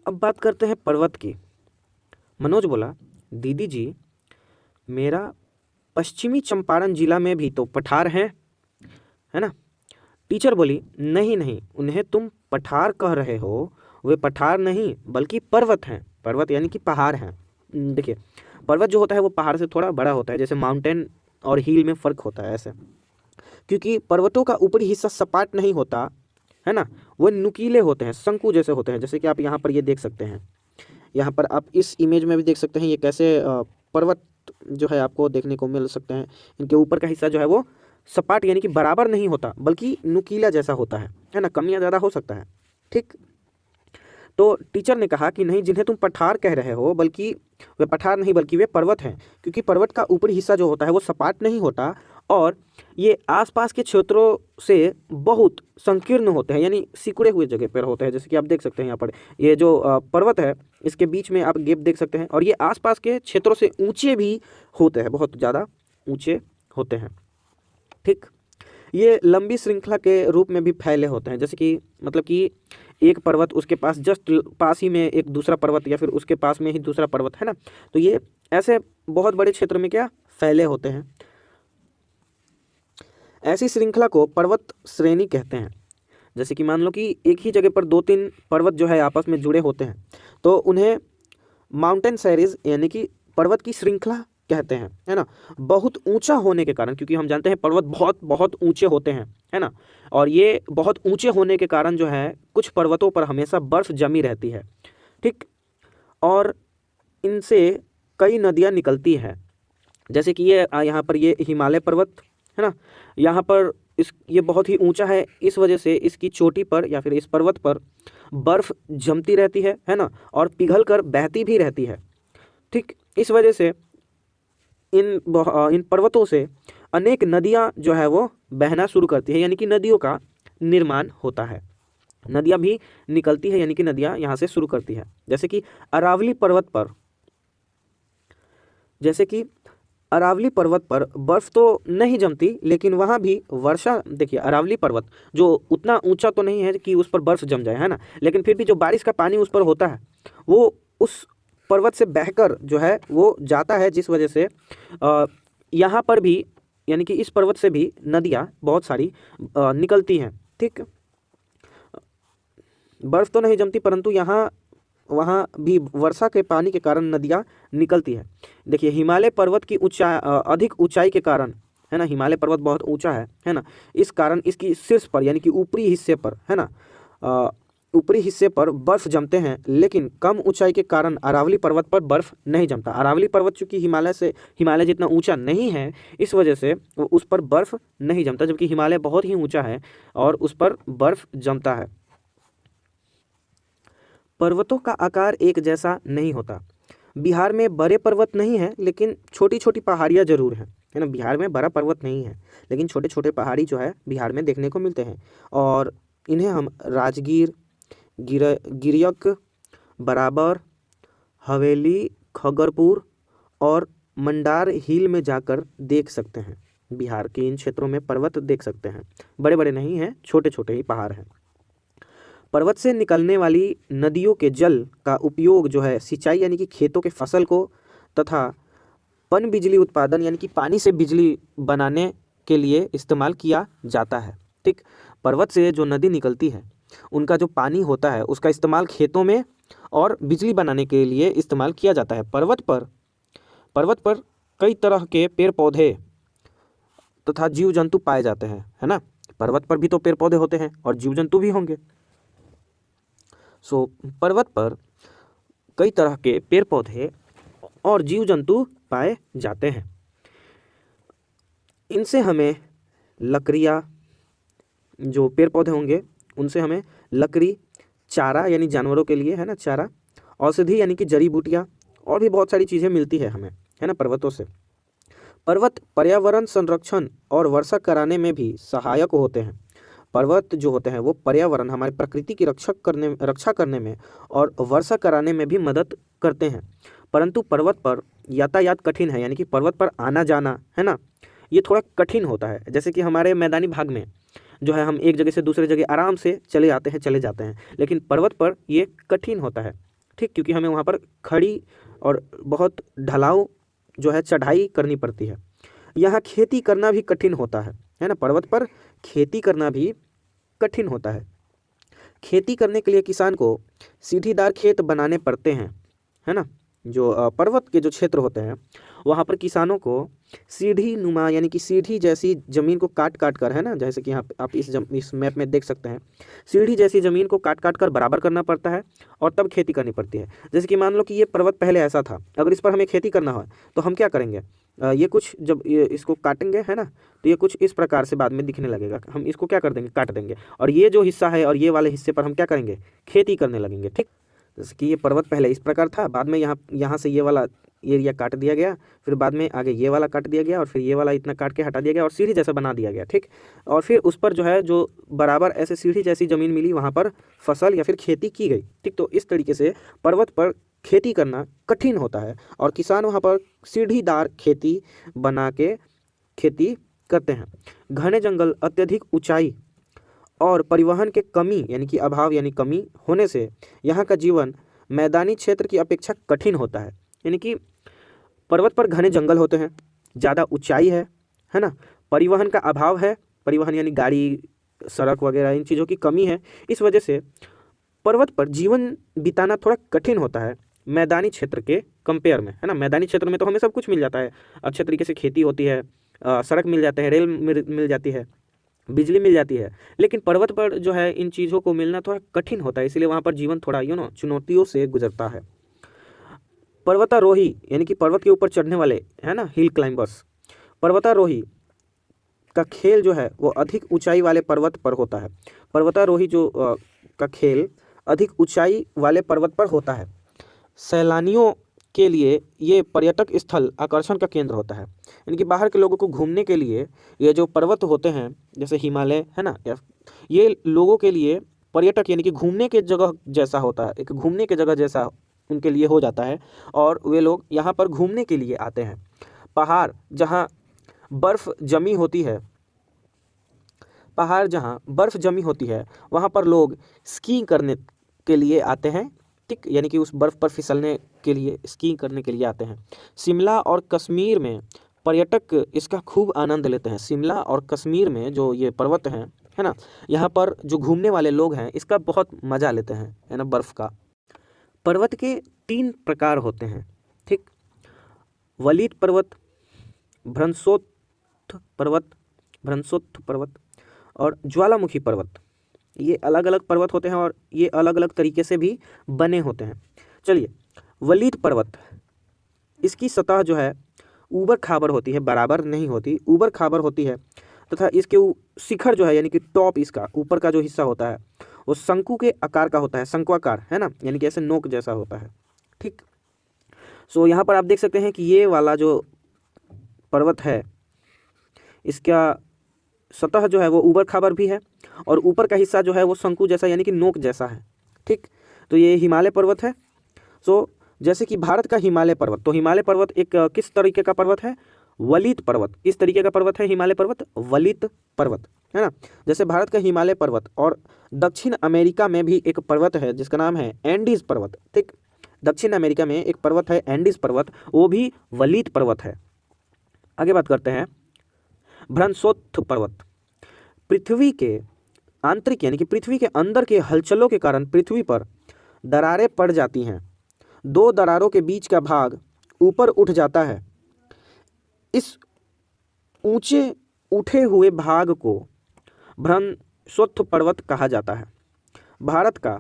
अब बात करते हैं पर्वत की। मनोज बोला, दीदी जी मेरा पश्चिमी चंपारण जिला में भी तो पठार हैं, है ना। टीचर बोली, नहीं नहीं, उन्हें तुम पठार कह रहे हो, वे पठार नहीं बल्कि पर्वत हैं। पर्वत यानी कि पहाड़ हैं। देखिए, पर्वत जो होता है वो पहाड़ से थोड़ा बड़ा होता है, जैसे माउंटेन और हिल में फ़र्क होता है ऐसे। क्योंकि पर्वतों का ऊपरी हिस्सा सपाट नहीं होता, है ना, वो नुकीले होते हैं, शंकु जैसे होते हैं। जैसे कि आप यहाँ पर ये देख सकते हैं, यहाँ पर आप इस इमेज में भी देख सकते हैं ये कैसे पर्वत जो है आपको देखने को मिल सकते हैं। इनके ऊपर का हिस्सा जो है वो सपाट यानी कि बराबर नहीं होता, बल्कि नुकीला जैसा होता है ना, कम या ज़्यादा हो सकता है। ठीक, तो टीचर ने कहा कि नहीं, जिन्हें तुम पठार कह रहे हो, बल्कि वे पठार नहीं बल्कि वे पर्वत हैं, क्योंकि पर्वत का ऊपरी हिस्सा जो होता है वो सपाट नहीं होता और ये आसपास के क्षेत्रों से बहुत संकीर्ण होते हैं, यानी सिकुड़े हुए जगह पर होते हैं। जैसे कि आप देख सकते हैं यहाँ पर ये जो पर्वत है, इसके बीच में आप गैप देख सकते हैं, और ये आसपास के क्षेत्रों से ऊंचे भी होते हैं, बहुत ज़्यादा ऊंचे होते हैं। ठीक, ये लंबी श्रृंखला के रूप में भी फैले होते हैं। जैसे कि मतलब कि एक पर्वत, उसके पास जस्ट पास ही में एक दूसरा पर्वत, या फिर उसके पास में ही दूसरा पर्वत, है ना। तो ये ऐसे बहुत बड़े क्षेत्र में क्या फैले होते हैं। ऐसी श्रृंखला को पर्वत श्रेणी कहते हैं। जैसे कि मान लो कि एक ही जगह पर 2-3 पर्वत जो है आपस में जुड़े होते हैं, तो उन्हें माउंटेन सीरीज यानी कि पर्वत की श्रृंखला कहते हैं, है ना। बहुत ऊंचा होने के कारण, क्योंकि हम जानते हैं पर्वत बहुत बहुत ऊंचे होते हैं, है ना, और ये बहुत ऊंचे होने के कारण जो है कुछ पर्वतों पर हमेशा बर्फ जमी रहती है। ठीक, और इनसे कई नदियाँ निकलती हैं। जैसे कि ये यहाँ पर ये हिमालय पर्वत, है ना, यहाँ पर ये बहुत ही ऊंचा है, इस वजह से इसकी चोटी पर या फिर इस पर्वत पर बर्फ़ जमती रहती है ना, और पिघल कर बहती भी रहती है। ठीक, इस वजह से इन पर्वतों से अनेक नदियाँ जो है वो बहना शुरू करती है, यानी कि नदियों का निर्माण होता है। नदियाँ भी निकलती है, यानी कि नदियाँ यहाँ से शुरू करती है। जैसे कि अरावली पर्वत पर बर्फ़ तो नहीं जमती, लेकिन वहाँ भी वर्षा, देखिए अरावली पर्वत जो उतना ऊंचा तो नहीं है कि उस पर बर्फ़ जम जाए, है ना, लेकिन फिर भी जो बारिश का पानी उस पर होता है वो उस पर्वत से बहकर जो है वो जाता है, जिस वजह से यहाँ पर भी यानी कि इस पर्वत से भी नदियाँ बहुत सारी निकलती हैं। ठीक, बर्फ़ तो नहीं जमती, परंतु वहाँ भी वर्षा के पानी के कारण नदियाँ निकलती है। देखिए, हिमालय पर्वत की अधिक ऊंचाई के कारण, है ना, हिमालय पर्वत बहुत ऊंचा है ना, इस कारण इसकी शीर्ष पर यानी कि ऊपरी हिस्से पर, है ना, ऊपरी हिस्से पर बर्फ़ जमते हैं, लेकिन कम ऊंचाई के कारण अरावली पर्वत पर बर्फ़ नहीं जमता। अरावली पर्वत चूँकि हिमालय जितना ऊंचा नहीं है, इस वजह से उस पर बर्फ़ नहीं जमता, जबकि हिमालय बहुत ही ऊंचा है और उस पर बर्फ़ जमता है। पर्वतों का आकार एक जैसा नहीं होता। बिहार में बड़े पर्वत नहीं हैं, लेकिन छोटी छोटी पहाड़ियाँ ज़रूर हैं, है ना। बिहार में बड़ा पर्वत नहीं है, लेकिन छोटे छोटे पहाड़ी जो है बिहार में देखने को मिलते हैं, और इन्हें हम राजगीर, गिरियक, बराबर, हवेली, खगरपुर और मंडार हिल में जाकर देख सकते हैं। बिहार के इन क्षेत्रों में पर्वत देख सकते हैं, बड़े बड़े नहीं हैं, छोटे छोटे ही पहाड़ हैं। पर्वत से निकलने वाली नदियों के जल का उपयोग जो है सिंचाई यानी कि खेतों के फसल को, तथा पन बिजली उत्पादन यानी कि पानी से बिजली बनाने के लिए इस्तेमाल किया जाता है। ठीक, पर्वत से जो नदी निकलती है उनका जो पानी होता है उसका इस्तेमाल खेतों में और बिजली बनाने के लिए इस्तेमाल किया जाता है। पर्वत पर कई तरह के पेड़ पौधे तथा जीव जंतु पाए जाते हैं, है ना। पर्वत पर भी तो पेड़ पौधे होते हैं और जीव जंतु भी होंगे। पर्वत पर कई तरह के पेड़ पौधे और जीव जंतु पाए जाते हैं। इनसे हमें लकड़ियाँ, जो पेड़ पौधे होंगे उनसे हमें लकड़ी, चारा यानी जानवरों के लिए, है ना, चारा, औषधि यानी कि जड़ी बूटियाँ, और भी बहुत सारी चीज़ें मिलती है हमें, है ना, पर्वतों से। पर्वत पर्यावरण संरक्षण और वर्षा कराने में भी सहायक होते हैं। पर्वत जो होते हैं वो पर्यावरण, हमारे प्रकृति की रक्षा करने में और वर्षा कराने में भी मदद करते हैं। परंतु पर्वत पर यातायात कठिन है, यानी कि पर्वत पर आना जाना, है ना, ये थोड़ा कठिन होता है। जैसे कि हमारे मैदानी भाग में जो है हम एक जगह से दूसरे जगह आराम से चले आते हैं, चले जाते हैं, लेकिन पर्वत पर ये कठिन होता है। ठीक, क्योंकि हमें वहाँ पर खड़ी और बहुत ढलाव जो है चढ़ाई करनी पड़ती है। यहाँ खेती करना भी कठिन होता है ना, पर्वत पर खेती करना भी कठिन होता है। खेती करने के लिए किसान को सीढ़ीदार खेत बनाने पड़ते हैं, है ना। जो पर्वत के जो क्षेत्र होते हैं वहाँ पर किसानों को सीढ़ी नुमा यानी कि सीढ़ी जैसी ज़मीन को काट काट कर, है ना, जैसे कि यहाँ पे आप इस मैप में देख सकते हैं, सीढ़ी जैसी ज़मीन को काट काट कर बराबर करना पड़ता है और तब खेती करनी पड़ती है। जैसे कि मान लो कि ये पर्वत पहले ऐसा था, अगर इस पर हमें खेती करना हो तो हम क्या करेंगे, ये कुछ जब ये इसको काटेंगे, है ना, तो ये कुछ इस प्रकार से बाद में दिखने लगेगा। हम इसको क्या कर देंगे, काट देंगे, और ये जो हिस्सा है और ये वाले हिस्से पर हम क्या करेंगे, खेती करने लगेंगे। ठीक, जैसे कि ये पर्वत पहले इस प्रकार था, बाद में यहाँ से ये वाला एरिया काट दिया गया, फिर बाद में आगे ये वाला काट दिया गया और फिर ये वाला इतना काट के हटा दिया गया और सीढ़ी जैसा बना दिया गया। ठीक, और फिर उस पर जो है जो बराबर ऐसे सीढ़ी जैसी ज़मीन मिली वहाँ पर फसल या फिर खेती की गई। ठीक, तो इस तरीके से पर्वत पर खेती करना कठिन होता है और किसान वहाँ पर सीढ़ीदार खेती बना के खेती करते हैं। घने जंगल, अत्यधिक ऊंचाई और परिवहन के कमी यानी कि अभाव यानी कमी होने से यहाँ का जीवन मैदानी क्षेत्र की अपेक्षा कठिन होता है। यानी कि पर्वत पर घने जंगल होते हैं, ज़्यादा ऊंचाई है ना, परिवहन का अभाव है, परिवहन यानी गाड़ी, सड़क वगैरह इन चीज़ों की कमी है। इस वजह से पर्वत पर जीवन बिताना थोड़ा कठिन होता है मैदानी क्षेत्र के कंपेयर में, है ना। मैदानी क्षेत्र में तो हमें सब कुछ मिल जाता है, अच्छे तरीके से खेती होती है, सड़क मिल जाते हैं, रेल मिल जाती है, बिजली मिल जाती है, लेकिन पर्वत पर जो है इन चीज़ों को मिलना थोड़ा कठिन होता है, इसलिए वहाँ पर जीवन थोड़ा चुनौतियों से गुजरता है। पर्वतारोही यानी कि पर्वत के ऊपर चढ़ने वाले, है ना, हिल क्लाइंबर्स, पर्वतारोही का खेल जो है वो अधिक ऊंचाई वाले पर्वत पर होता है। पर्वतारोही जो का खेल अधिक ऊंचाई वाले पर्वत पर होता है। सैलानियों के लिए ये पर्यटक स्थल आकर्षण का केंद्र होता है, यानी कि बाहर के लोगों को घूमने के लिए ये जो पर्वत होते हैं जैसे हिमालय, है ना, ये लोगों के लिए पर्यटक यानी कि घूमने के जगह जैसा होता है, एक घूमने के जगह जैसा उनके लिए हो जाता है और वे लोग यहाँ पर घूमने के लिए आते हैं। पहाड़ जहाँ बर्फ़ जमी होती है, पहाड़ जहाँ बर्फ़ जमी होती है वहाँ पर लोग स्कीइंग करने के लिए आते हैं। ठीक, यानी कि उस बर्फ़ पर फिसलने के लिए, स्कीइंग करने के लिए आते हैं। शिमला और कश्मीर में पर्यटक इसका खूब आनंद लेते हैं। शिमला और कश्मीर में जो ये पर्वत हैं, है ना, यहाँ पर जो घूमने वाले लोग हैं इसका बहुत मज़ा लेते हैं, है ना, बर्फ़ का। पर्वत के 3 प्रकार होते हैं। ठीक, वलीत पर्वत, भ्रंशोत्थ पर्वत और ज्वालामुखी पर्वत। ये अलग अलग पर्वत होते हैं और ये अलग अलग तरीके से भी बने होते हैं। चलिए, वलीत पर्वत, इसकी सतह जो है ऊबड़ खाबड़ होती है, बराबर नहीं होती, ऊबड़ खाबड़ होती है तथा इसके शिखर जो है यानी कि टॉप, इसका ऊपर का जो हिस्सा होता है वो शंकु के आकार का होता है, शंक्वाकार, है ना, यानी कि ऐसे नोक जैसा होता है। ठीक, सो यहाँ पर आप देख सकते हैं कि ये वाला जो पर्वत है इसका सतह जो है वो ऊबड़ खाबड़ भी है और ऊपर का हिस्सा जो है वो शंकु जैसा यानी कि नोक जैसा है। ठीक, तो ये हिमालय पर्वत है। सो जैसे कि भारत का हिमालय पर्वत, तो हिमालय पर्वत एक किस तरीके का पर्वत है, वलित पर्वत। किस तरीके का पर्वत है हिमालय पर्वत, वलित पर्वत, है ना। जैसे भारत का हिमालय पर्वत और दक्षिण अमेरिका में भी एक पर्वत है जिसका नाम है एंडीज पर्वत। ठीक, दक्षिण अमेरिका में एक पर्वत है एंडीज पर्वत, वो भी वलित पर्वत है। आगे बात करते हैं भ्रंशोत्थ पर्वत। पृथ्वी के आंतरिक यानी कि पृथ्वी के अंदर के हलचलों के कारण पृथ्वी पर दरारें पड़ जाती हैं। 2 दरारों के बीच का भाग ऊपर उठ जाता है। इस ऊंचे उठे हुए भाग को भ्रंशोत्थ पर्वत कहा जाता है। भारत का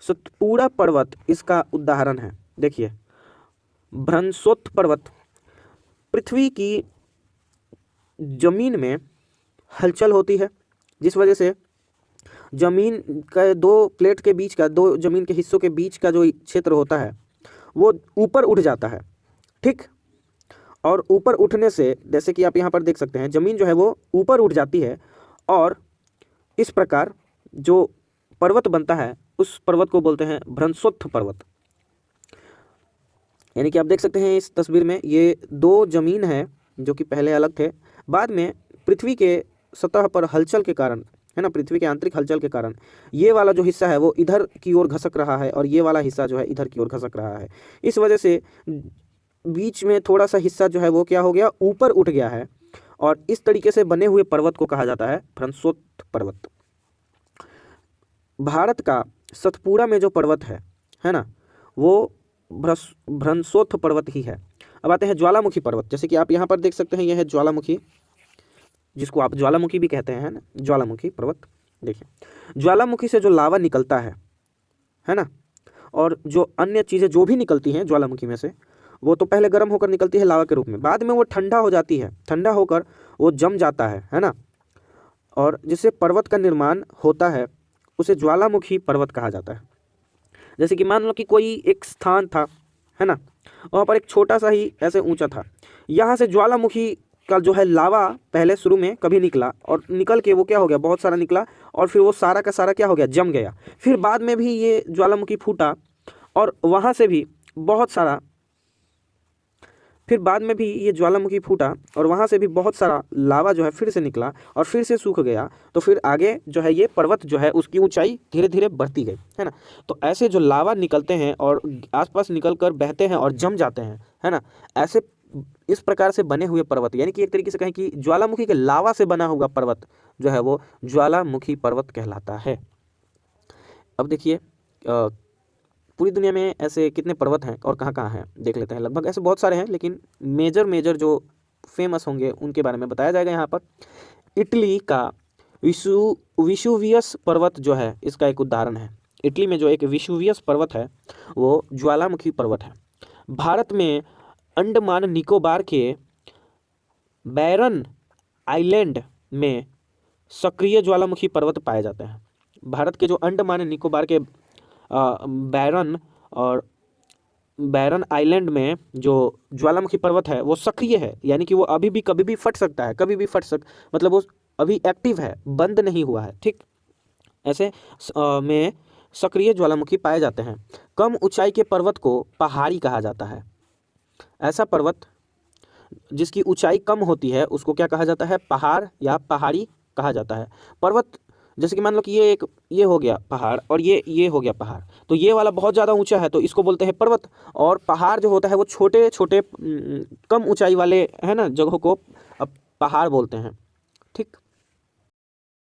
सतपुड़ा पर्वत इसका उदाहरण है। देखिए, भ्रंशोत्थ पर्वत पृथ्वी की जमीन में हलचल होती है जिस वजह से जमीन का 2 प्लेट के बीच का, 2 जमीन के हिस्सों के बीच का जो क्षेत्र होता है वो ऊपर उठ जाता है। ठीक, और ऊपर उठने से जैसे कि आप यहाँ पर देख सकते हैं ज़मीन जो है वो ऊपर उठ जाती है और इस प्रकार जो पर्वत बनता है उस पर्वत को बोलते हैं भ्रंशोत्थ पर्वत। यानी कि आप देख सकते हैं इस तस्वीर में ये 2 जमीन है जो कि पहले अलग थे, बाद में पृथ्वी के सतह पर हलचल के कारण है ना, पृथ्वी के आंतरिक हलचल के कारण ये वाला जो हिस्सा है वो इधर की ओर घसक रहा है और ये वाला हिस्सा जो है इधर की ओर घसक रहा है। इस वजह से बीच में थोड़ा सा हिस्सा जो है वो क्या हो गया, ऊपर उठ गया है, और इस तरीके से बने हुए पर्वत को कहा जाता है भ्रंशोत्थ पर्वत। भारत का सतपुड़ा में जो पर्वत है ना, वो भ्रंशोत्थ पर्वत ही है। अब आते हैं ज्वालामुखी पर्वत। जैसे कि आप यहाँ पर देख सकते हैं, यह है ज्वालामुखी, जिसको आप ज्वालामुखी भी कहते हैं ना, ज्वालामुखी पर्वत। देखिए ज्वालामुखी से जो लावा निकलता है ना, और जो अन्य चीज़ें जो भी निकलती हैं ज्वालामुखी में से, वो तो पहले गर्म होकर निकलती है लावा के रूप में, बाद में वो ठंडा हो जाती है, ठंडा होकर वो जम जाता है ना, और जिससे पर्वत का निर्माण होता है उसे ज्वालामुखी पर्वत कहा जाता है। जैसे कि मान लो कि कोई एक स्थान था, है ना, वहाँ पर एक छोटा सा ही ऐसे ऊंचा था, यहाँ से ज्वालामुखी का जो है लावा पहले शुरू में कभी निकला, और निकल के वो क्या हो गया, बहुत सारा निकला, और फिर वो सारा का सारा क्या हो गया, जम गया। फिर बाद में भी ये ज्वालामुखी फूटा, और वहाँ से भी बहुत सारा, फिर बाद में भी ये ज्वालामुखी फूटा और वहाँ से भी बहुत सारा लावा जो है फिर से निकला और फिर से सूख गया। तो फिर आगे जो है ये पर्वत जो है उसकी ऊंचाई धीरे धीरे बढ़ती गई, है ना। तो ऐसे जो लावा निकलते हैं और आसपास निकल कर बहते हैं और जम जाते हैं, है ना, ऐसे इस प्रकार से बने हुए पर्वत, यानी कि एक तरीके से कहें कि ज्वालामुखी के लावा से बना हुआ पर्वत जो है वो ज्वालामुखी पर्वत कहलाता है। अब देखिए पूरी दुनिया में ऐसे कितने पर्वत हैं और कहाँ कहाँ हैं देख लेते हैं। लगभग ऐसे बहुत सारे हैं, लेकिन मेजर जो फेमस होंगे उनके बारे में बताया जाएगा यहाँ पर। इटली का विशुवियस पर्वत जो है इसका एक उदाहरण है। इटली में जो एक विशुवियस पर्वत है वो ज्वालामुखी पर्वत है। भारत में अंडमान निकोबार के बैरन आइलैंड में सक्रिय ज्वालामुखी पर्वत पाए जाते हैं। भारत के जो अंडमान निकोबार के बैरन आइलैंड में जो ज्वालामुखी पर्वत है वो सक्रिय है, यानी कि वो अभी भी कभी भी फट सकता है, कभी भी मतलब वो अभी एक्टिव है, बंद नहीं हुआ है, ठीक। ऐसे में सक्रिय ज्वालामुखी पाए जाते हैं। कम ऊंचाई के पर्वत को पहाड़ी कहा जाता है। ऐसा पर्वत जिसकी ऊंचाई कम होती है उसको क्या कहा जाता है, पहाड़ या पहाड़ी कहा जाता है। पर्वत जैसे कि मान लो कि ये हो गया पहाड़ और ये हो गया पहाड़, तो ये वाला बहुत ज़्यादा ऊंचा है तो इसको बोलते हैं पर्वत, और पहाड़ जो होता है वो छोटे छोटे कम ऊंचाई वाले है ना जगहों को पहाड़ बोलते हैं।